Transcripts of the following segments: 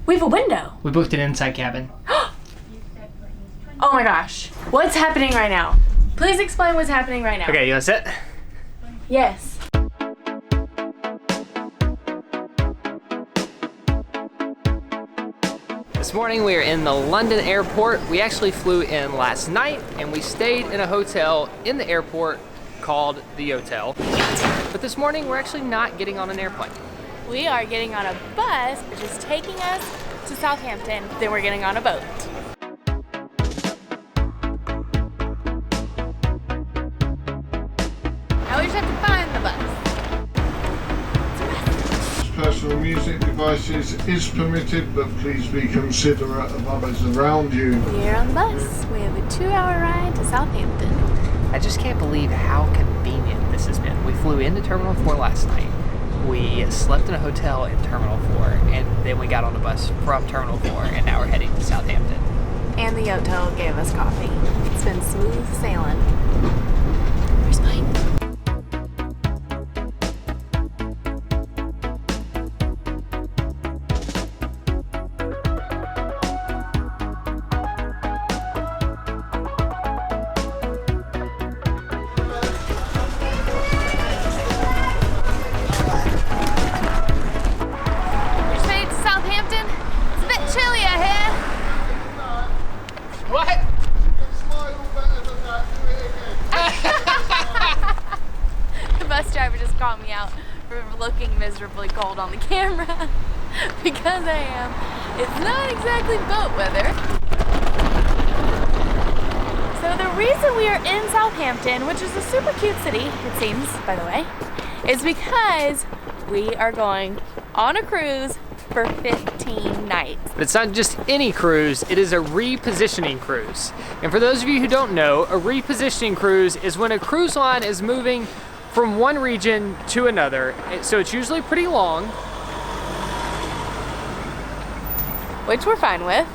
We have a window. We booked an inside cabin. Oh my gosh. What's happening right now? Please explain what's happening right now. Okay, you want to sit? Yes. This morning we are in the London airport. We actually flew in last night and we stayed in a hotel in the airport called the Yotel. But this morning we're actually not getting on an airplane. We are getting on a bus, which is taking us to Southampton. Then we're getting on a boat. Now we just have to find the bus. Personal music devices is permitted, but please be considerate of others around you. We're on the bus. We have a 2-hour ride to Southampton. I just can't believe how convenient this has been. We flew into Terminal 4 last night. We slept in a hotel in Terminal 4, and then we got on the bus from Terminal 4, and now we're heading to Southampton. And the Yotel gave us coffee. It's been smooth sailing. Where's mine? Caught me out for looking miserably cold on the camera because I am. It's not exactly boat weather. So the reason we are in Southampton, which is a super cute city, it seems, by the way, is because we are going on a cruise for 15 nights. But it's not just any cruise, it is a repositioning cruise. And for those of you who don't know, a repositioning cruise is when a cruise line is moving from one region to another. So it's usually pretty long. Which we're fine with.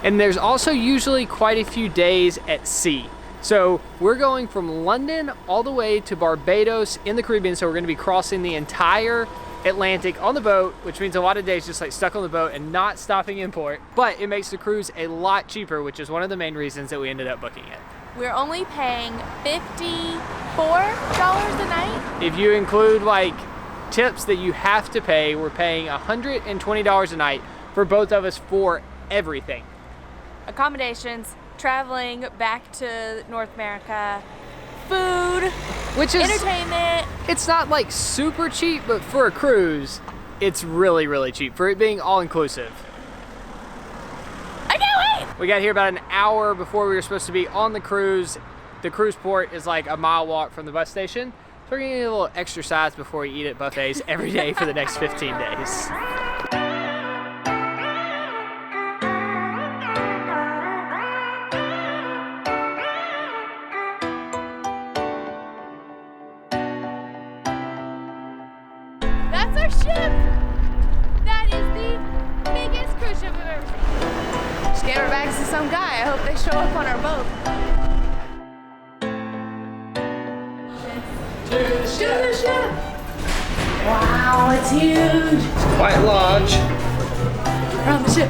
And there's also usually quite a few days at sea. So we're going from London all the way to Barbados in the Caribbean. So we're gonna be crossing the entire Atlantic on the boat, which means a lot of days just like stuck on the boat and not stopping in port. But it makes the cruise a lot cheaper, which is one of the main reasons that we ended up booking it. We're only paying $54 a night. If you include like tips that you have to pay, we're paying $120 a night for both of us for everything. Accommodations, traveling back to North America, food, which is entertainment. It's not like super cheap, but for a cruise, it's really, really cheap for it being all inclusive. I can't wait! We got here about an hour before we were supposed to be on the cruise. The cruise port is like a mile walk from the bus station. So we're gonna get a little exercise before we eat at buffets every day for the next 15 days. That's our ship! That is the biggest cruise ship I've ever seen. Just gave our bags to some guy. I hope they show up on our boat. To the ship! Wow, it's huge! It's quite large. We're on the ship.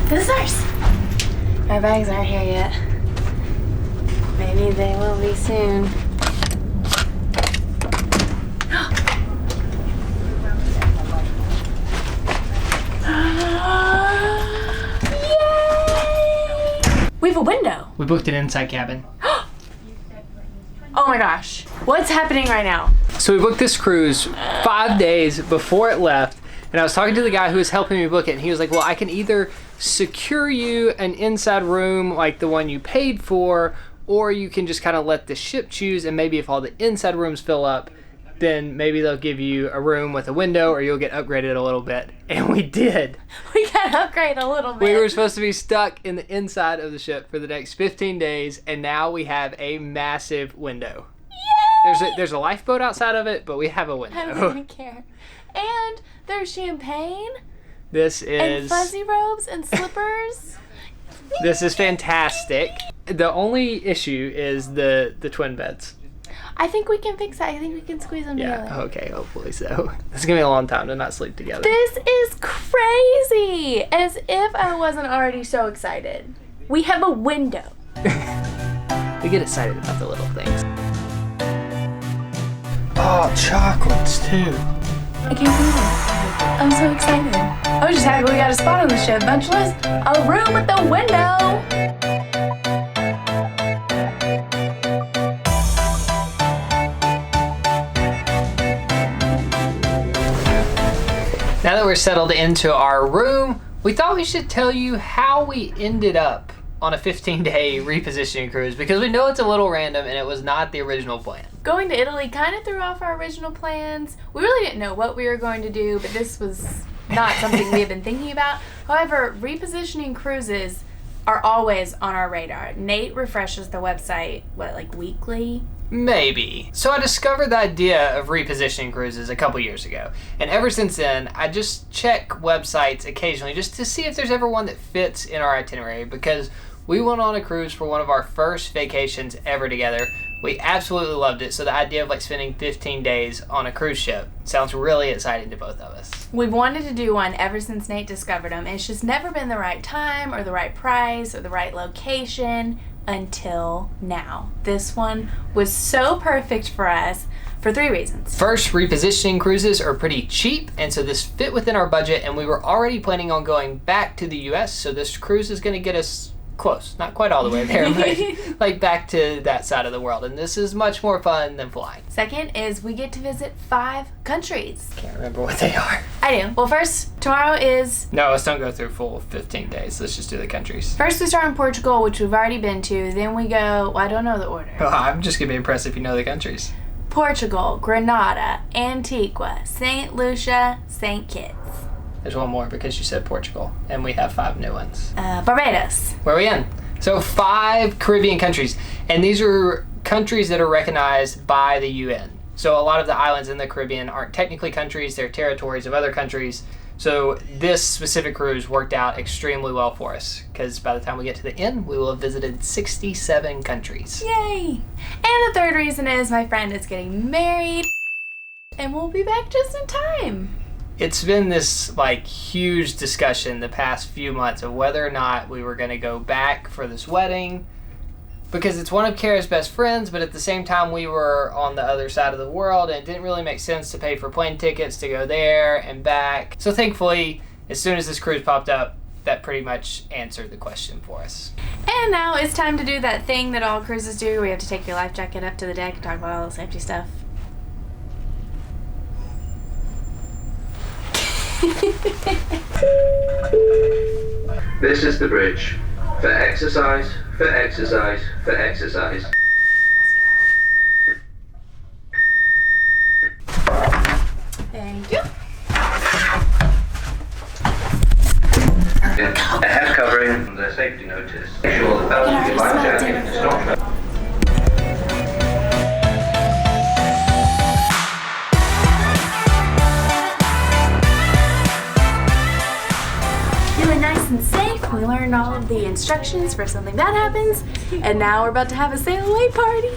This is ours. Our bags aren't here yet. Maybe they will be soon. Yay! We have a window. We booked an inside cabin. Oh my gosh. What's happening right now? So we booked this cruise 5 days before it left, and I was talking to the guy who was helping me book it, and he was like, well, I can either secure you an inside room like the one you paid for, or you can just kind of let the ship choose, and maybe if all the inside rooms fill up, then maybe they'll give you a room with a window or you'll get upgraded a little bit. And we did. We got upgraded a little bit. We were supposed to be stuck in the inside of the ship for the next 15 days, and now we have a massive window. Yay! There's a lifeboat outside of it, but we have a window. I don't even care. And there's champagne. This is... And fuzzy robes and slippers. This is fantastic. The only issue is the twin beds. I think we can fix that. I think we can squeeze them Yeah, together. okay, hopefully so. It's gonna be a long time to not sleep together. This is crazy! As if I wasn't already so excited. We have a window. We get excited about the little things. Oh, chocolates too. I can't believe it. I'm so excited. I was just happy we got a spot on the ship. Bunch list. A room with the window. Now that we're settled into our room, we thought we should tell you how we ended up on a 15-day repositioning cruise, because we know it's a little random and it was not the original plan. Going to Italy kind of threw off our original plans. We really didn't know what we were going to do, but this was not something we had been thinking about. However, repositioning cruises are always on our radar. Nate refreshes the website, weekly? Maybe. So I discovered the idea of repositioning cruises a couple years ago, and ever since then I just check websites occasionally just to see if there's ever one that fits in our itinerary, because we went on a cruise for one of our first vacations ever together. We absolutely loved it, so the idea of spending 15 days on a cruise ship sounds really exciting to both of us. We've wanted to do one ever since Nate discovered them, and it's just never been the right time or the right price or the right location until now. This one was so perfect for us for 3 reasons. First, repositioning cruises are pretty cheap, and so this fit within our budget, and we were already planning on going back to the US, so this cruise is going to get us close. Not quite all the way there, but back to that side of the world, and this is much more fun than flying. Second is we get to visit 5 countries. Can't remember what they are. I do. Well, first, tomorrow is... No, let's don't go through full 15 days. Let's just do the countries. First we start in Portugal, which we've already been to. Then we go... Well, I don't know the order. Oh, I'm just going to be impressed if you know the countries. Portugal, Grenada, Antigua, St. Lucia, St. Kitts. There's one more because you said Portugal, and we have 5 new ones. Barbados. Where are we in? So 5 Caribbean countries, and these are countries that are recognized by the UN. So a lot of the islands in the Caribbean aren't technically countries, they're territories of other countries. So this specific cruise worked out extremely well for us, because by the time we get to the end, we will have visited 67 countries. Yay! And the third reason is my friend is getting married, and we'll be back just in time. It's been this huge discussion the past few months of whether or not we were going to go back for this wedding, because it's one of Kara's best friends, but at the same time we were on the other side of the world and it didn't really make sense to pay for plane tickets to go there and back. So thankfully, as soon as this cruise popped up, that pretty much answered the question for us. And now it's time to do that thing that all cruises do, where you have to take your life jacket up to the deck and talk about all the safety stuff. This is the bridge. For exercise, for exercise, for exercise. Thank you. A head covering, the safety notice. Make sure the belt of your life jacket is not. And safe. We learned all of the instructions for something that happens, and now we're about to have a sail away party.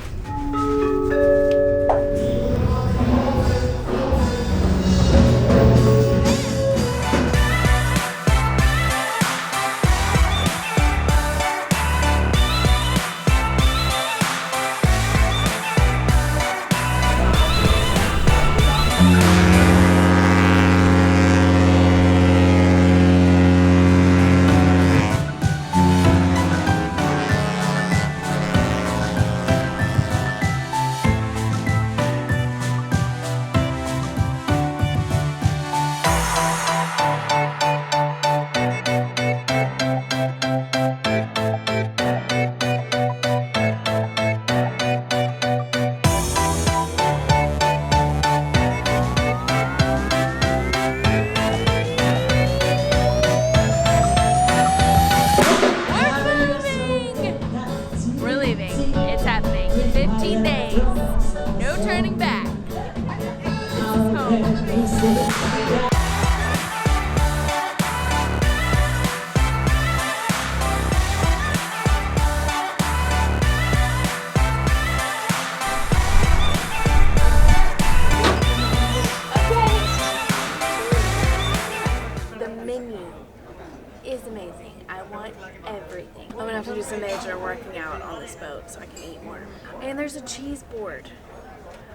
so I can eat more. And there's a cheese board.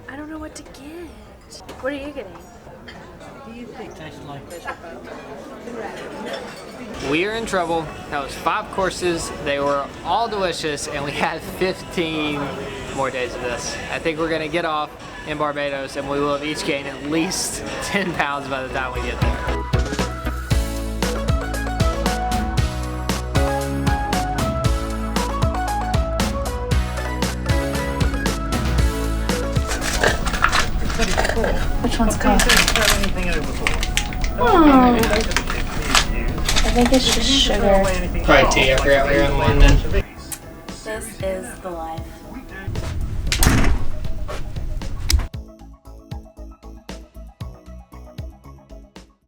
I don't know what to get. What are you getting? We are in trouble. That was 5 courses. They were all delicious, and we had 15 more days of this. I think we're gonna get off in Barbados, and we will have each gained at least 10 pounds by the time we get there. Which one's coffee? Oh. I think it's just sugar. Probably tea. I forgot we were in London. This is the life.